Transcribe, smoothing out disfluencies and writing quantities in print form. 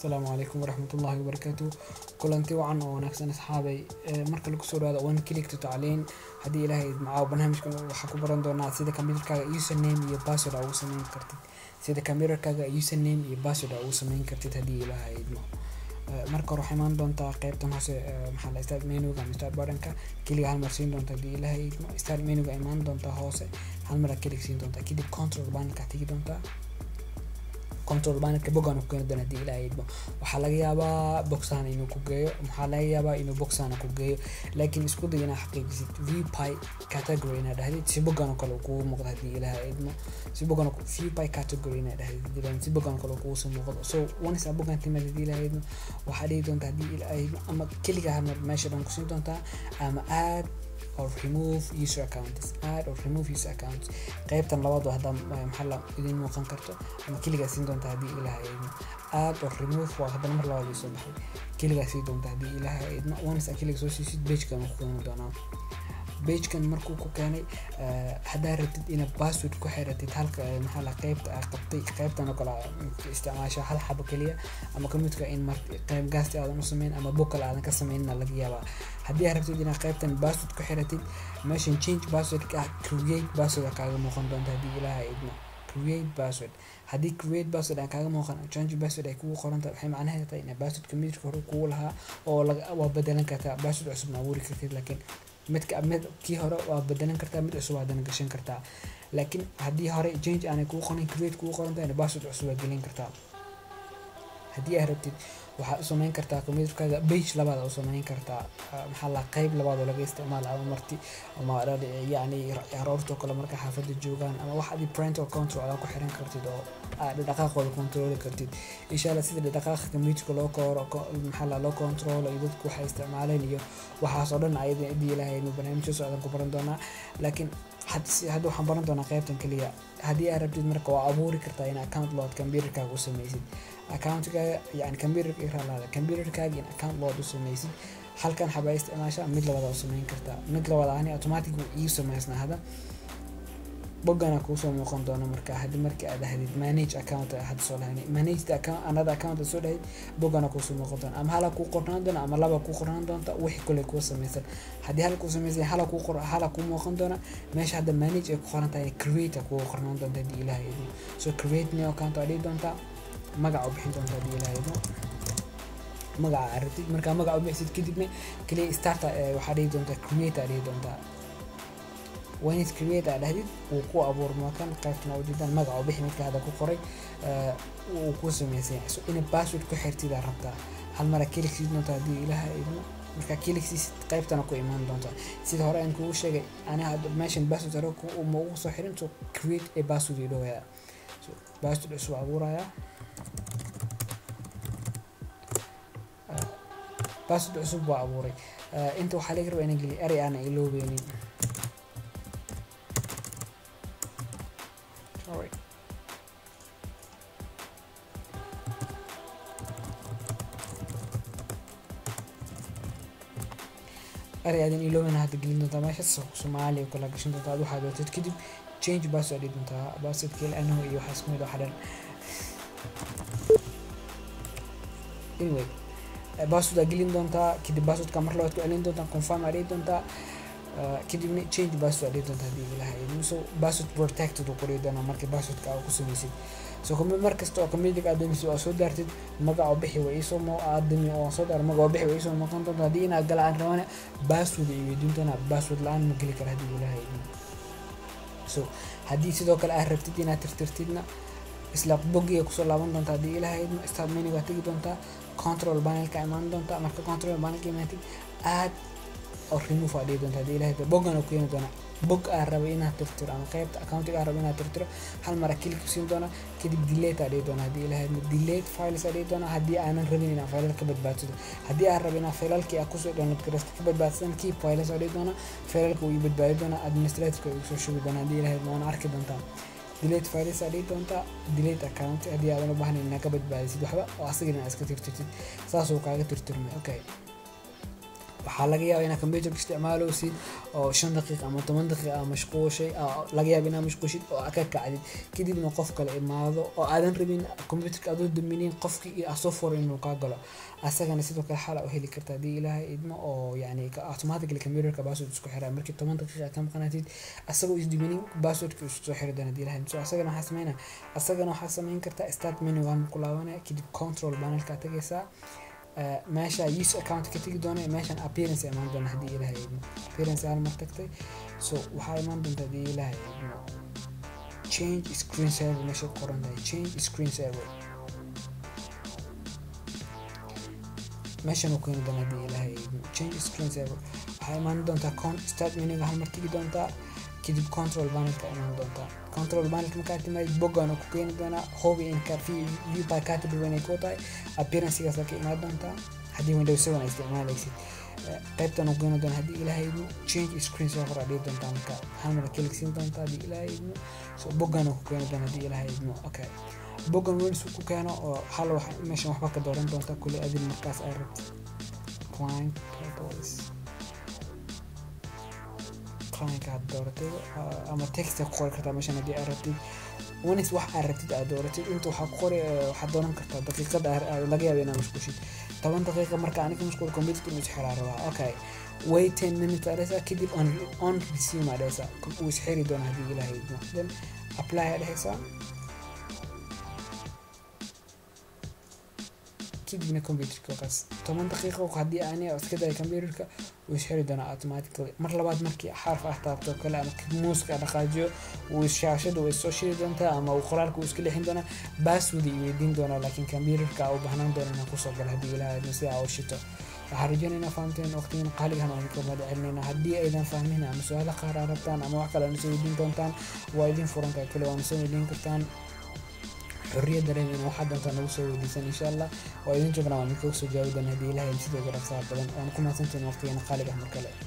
السلام عليكم ورحمة الله وبركاته. كلنتي وعن ونكسن أصحابي مركز الكسور هذا وين كليك تتعلين هدي إلهي معاه برنامجكم وحكوا برندونا سيدا كمبيوتر كاجا يوزر نيم يا باسورد أو سمين كرتي سيدا كمبيوتر كاجا يوزر نيم يا باسورد أو سمين كرتي هدي إلهي marka waxay imaan doontaa qaybtan hoose maxaa la start menu-ga ama start button-ka kaliya hal mar siin doonta hadii ilaahay start menu-ga imaan doonta hoose hal mar kaliya siin doonta kadib control panel-ka tagi doonta control panel-ka bogan ku keeno doona hadii ilaahay waxa laga yaabaa boxan inuu ku geeyo waxa laga yaabaa inuu boxan ku geeyo laakiin isku day inaad xaqiijisid vpy category inaad dhahdid si bogan kale ku muuqdo hadii ilaahay si bogan vpy category inaad dhahdid si bogan kale ku soo muuqdo so once bogan timid hadii ilaahay waxa dhigi doonta hadii ilaahay ama kaliya hal mar meesha dhan ku siin doonta ama add or remove user accounts add or remove user accounts qaybtan labaad hadda maxaa la idin muuqan karto ama kaliya siin doonta hadii ilaahay add or remove waa hadda mar labaad soo baxay kaliya siin doonta hadii ilaahay once kaliya soo siisid page-kan ku keeno doona page-kan markuu ku keenay hadaa rabtid inaad password ku xiratid halka maxaa la qaybtan oo kala isticmaasho hal xabo kaliya ama computer in mar qayb gaasti aadan u sameyn ama bookal aadan ka sameynna laga yaabaa hadii aad rabtid inaad qaybtan password ku xiratid meeshan change password ka create password kaaga muuqan doonta hadii ilaahay create password hadii create password aan kaaga muuqan change password ay kugu qoran tahay waxay macnaheedu tahay in password computer hore kugu lahaa oo waa bedelan kartaa password cusub ma abuuri kartid laakiin mid kii hore waa bedelan kartaa mid cusub aad gashan kartaa laakiin hadii hore change aan ku qoran create ku qoran tahay password cusub aad gelin kartaa hadii aad rabtid waxa u sameyn kartaa computerkaaga page labaad oo sameyn kartaa maxaa la qayb labaad oo laga isticmaalo ama marti ama yaani aroorto kale marka xaafada joogan ama wax adi parental control aad ku xiran kartid oo aad dhaqaaqooda control kartid insha Allah sida dhaqaaqa computerka loo kooro maxaa la loo control iyo dadku waxa isticmaaleen iyo waxaas oo dhan ayada idii ilaahay inuu barnaamijyo soo ku baran doona laakiin hadda waxaan baran doonaa qaybtan kaliya hadii aad rabtid marka waa abuuri kartaa in account load computerkaaga u sameeysid account-kaaga yani computerkaaga in account load u sameeysid halkan xaba isticmaasha mid labada u sameyn kartaa mid labada aan automatic uu sameysna hada bogana ku soo muuqan doona marka hadii markii aad hadid manage account had soo lahayn manage the account another account soo dhahay bogana ku soo muuqan doona ama hala ku qornaan doona ama laba ku qornaan doonta wixii kale ku sameysan hadii hal ku sameysan hala ku muuqan doona meesha hadda manage ay ku qoran tahay create ku qornaan doonta hadii ilaahay so create new account aad doonta magac u bixin doonta hadii ilaahay magac aragtid marka magac u bixid kadibna kaliya start waxa dhigi doonta create aad doonta when it create aad hadid uu ku abuurmo kan qaybtana wadidan magac u bixin marka hada ku qoray uu ku sameeyay so in password ku xirtid rabta hal mar kaliya sid doonta hadii ilaahay marka kaliya sid qaybtana ku imaan doonta sida hore aan ku sheegay ana hada meeshan password ku uma ugu soo xirin to create a password idooya so password soo abuuraya password cusub waa abuuray inta waxa laga rabaa inaan geliyo eray aan iloobeynin sorry eray aan iloobeynin hadda gelin doonta meesha Soomaaliya kala gashan doonta waxa doonta kadib change password doonta password kale anoo iyo waxa isku mid ah xadan anyway password gelin doonta kadib password ka mar labaad ku celin doonta confirm aad doonta kadibna change password doonta hadii ilaahay so password protected oo qoray doona markii password ka ku sameeysid so kuma markasta oo community aadamiso oo soo daartid magac u bixi way soo mo aadami oo soo daar magac u bixi way soo maqan doonta hadii inaad galaan rabana password iyo doonta password laan ma gali kara hadii ilaahay so hadii sidoo kale aad rabtid inaad tirtirtidna isla bogiga ku soo laaban doonta hadii ilaahay start menu-ga tagi doonta control panel-ka imaan doonta marka control panel-ka imaatid add or remove aad doonta hadii ilaahay bogana ku yeelan doona bog aad rabo inaad tirtiro ama qaybta account-ga aad rabo inaad tirtiro hal mar click ku siin doona kadib delete aad doona hadii ilaahay delete files aad doona hadii aanan rabin inaad file ka badbaadiso hadii aad rabo inaad file-kii aad ku soo download gareysto ka badbaadsan keep files aad doona file-ka uu badbaadi doona administrator-ka uu soo shubi doona hadii ilaahay ma arki doonta delete files aad doonta delete account hadii aad u baahnayn inaad ka badbaadisid waxba oo asagina iska tirtirtid saas oo kaaga tirtirmay okay waxaa laga yaabaa inaad computerka isticmaaloosid oo 5 daqiiqo ama 10 daqiiqo ama mashquushay laga yaabaa inaad mashquushid oo aad ka kacdid kadibna qof kale imaado oo aadan rabin computerka aad u duminin qofkii aad soo furay inuu ka galo asagana sidoo kale xal u heli kartaa hadii ilaahay idmo oo yani automatically computerka password isku xiraa markii 10 daqiiqo ka maqnaatid asagoo is duminin passwordka isku soo xiray hadii ilaahay so asagana waxaa sameyn kartaa start menu waan ku laabanaa kadib control panelka tagaysaa meesha user account ka tagi doona meeshan appearance imaan doona hadii ilaahay idmo appearance aan martagtay so waxaa imaan doonta hadii ilaahay idmo change screen saver meesha qoran tahay change screen saver meeshan uu keeni doona hadii ilaahay idmo change screen saver waxaa imaan doonta start menu hal mar tagi doonta kadib control panelka imaan doonta control panelka markaa timaad bogana ku keeni doona hobby in ka view by category inay ku tahay appearance-gaas ka imaan doonta hadii Windows 7 ay isticmaalaysid qaybtan uu keeni doona hadii ilaahay idmo change screen saver adii doonta marka hal mar click siin doonta hadii ilaahay idmo so bogana ku keeni doona hadii ilaahay idmo okay bogan weyn ku keeno oo hal wax meeshan waxba ka dooran doonta kulli adin markaas ay rabto client purpose client aad dooratay ama text ku qori kartaa meeshan hadii aad rabtid wanis wax aad rabtid aad dooratid inta waxa ku qori waxa dooran kartaa daqiiqada laga yaabo inaad mashquushid 10 daqiiqo marka aniga mashquul computer inuu xiraaro okay wait 10 minutes aresa kadib on resume aresa uu isxiri doona hadii ilaahay idmo then apply aresa kadibna computerka qas 10 daqiiqo hadii aanay iska day computerka uu isxiri doona automatically mar labaad markii xarf ah taabto kale ama muuska dhaqaajiyo uu shaashada way soo shiri doontaa ama uu qoraalku iska leexin doona password iyo weydiin doona laakiin computerka uu baahnaan doona inuu ku soo galo hadii ilaahay si aa u shito waxaan rajaynaynaa fahamteen waqtigan qaaligan aan ku madcelinayna hadii aydan fahmin ama su'aalo qaar rabtaan ama wax kale soo weydiin doontaan waa idin furan tahay kale waan soo weydiin kartaan xorriyad dareemina waxa doontaan ugu soo weydiisan insha Allah waa idin joognaa waan ku soo jawaabana hadii ilaahay sidoo kale raxaa badan aan ku maasantiin waqtigan qaaligan markale